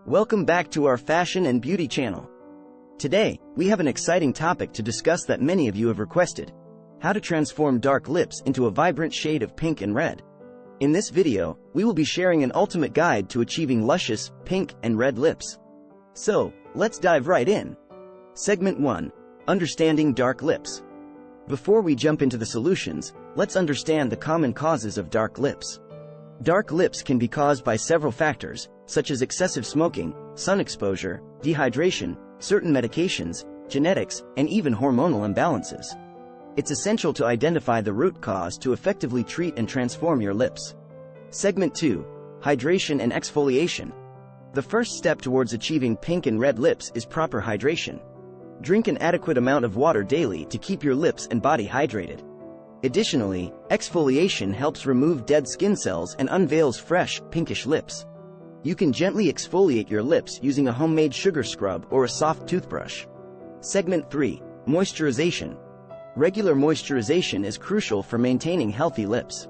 Welcome back to our fashion and beauty channel. Today, we have an exciting topic to discuss that many of you have requested: how to transform dark lips into a vibrant shade of pink and red. In this video, we will be sharing an ultimate guide to achieving luscious, pink and red lips. So, let's dive right in. Segment 1. Understanding dark lips. Before we jump into the solutions, let's understand the common causes of dark lips. Dark lips can be caused by several factors, such as excessive smoking, sun exposure, dehydration, certain medications, genetics, and even hormonal imbalances. It's essential to identify the root cause to effectively treat and transform your lips. Segment 2. Hydration and exfoliation. The first step towards achieving pink and red lips is proper hydration. Drink an adequate amount of water daily to keep your lips and body hydrated. Additionally, exfoliation helps remove dead skin cells and unveils fresh, pinkish lips. You can gently exfoliate your lips using a homemade sugar scrub or a soft toothbrush. Segment 3. Moisturization. Regular moisturization is crucial for maintaining healthy lips.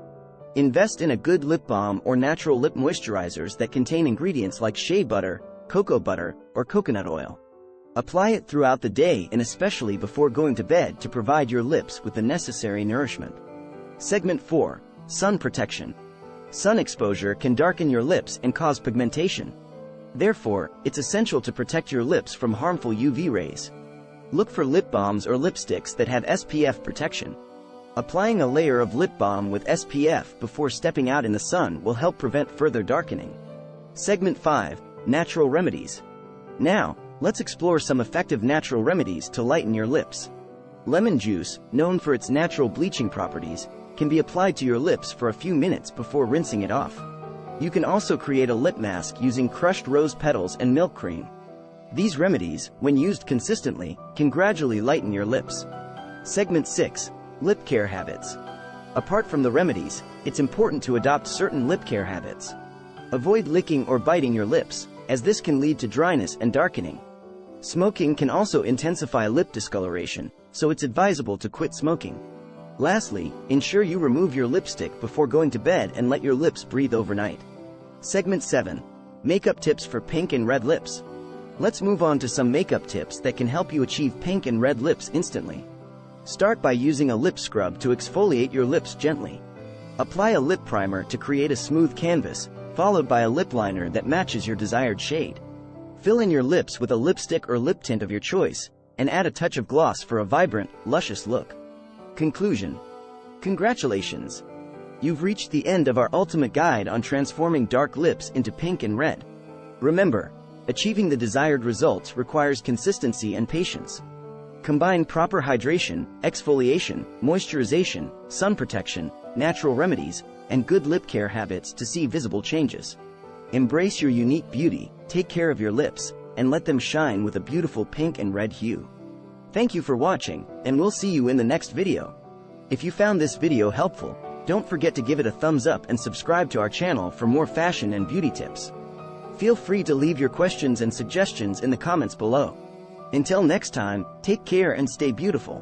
Invest in a good lip balm or natural lip moisturizers that contain ingredients like shea butter, cocoa butter, or coconut oil. Apply it throughout the day and especially before going to bed to provide your lips with the necessary nourishment. Segment 4. Sun protection. Sun exposure can darken your lips and cause pigmentation. Therefore, it's essential to protect your lips from harmful UV rays. Look for lip balms or lipsticks that have SPF protection. Applying a layer of lip balm with SPF before stepping out in the sun will help prevent further darkening. Segment 5. Natural remedies. Now, let's explore some effective natural remedies to lighten your lips. Lemon juice, known for its natural bleaching properties, can be applied to your lips for a few minutes before rinsing it off. You can also create a lip mask using crushed rose petals and milk cream. These remedies, when used consistently, can gradually lighten your lips. Segment 6. Lip care habits. Apart from the remedies, it's important to adopt certain lip care habits. Avoid licking or biting your lips, as this can lead to dryness and darkening. Smoking can also intensify lip discoloration, so it's advisable to quit smoking. Lastly, ensure you remove your lipstick before going to bed and let your lips breathe overnight. Segment 7. Makeup tips for pink and red lips. Let's move on to some makeup tips that can help you achieve pink and red lips instantly. Start by using a lip scrub to exfoliate your lips gently. Apply a lip primer to create a smooth canvas, followed by a lip liner that matches your desired shade. Fill in your lips with a lipstick or lip tint of your choice, and add a touch of gloss for a vibrant, luscious look. Conclusion. Congratulations! You've reached the end of our ultimate guide on transforming dark lips into pink and red. Remember, achieving the desired results requires consistency and patience. Combine proper hydration, exfoliation, moisturization, sun protection, natural remedies, and good lip care habits to see visible changes. Embrace your unique beauty, take care of your lips, and let them shine with a beautiful pink and red hue. Thank you for watching, and we'll see you in the next video. If you found this video helpful, don't forget to give it a thumbs up and subscribe to our channel for more fashion and beauty tips. Feel free to leave your questions and suggestions in the comments below. Until next time, take care and stay beautiful.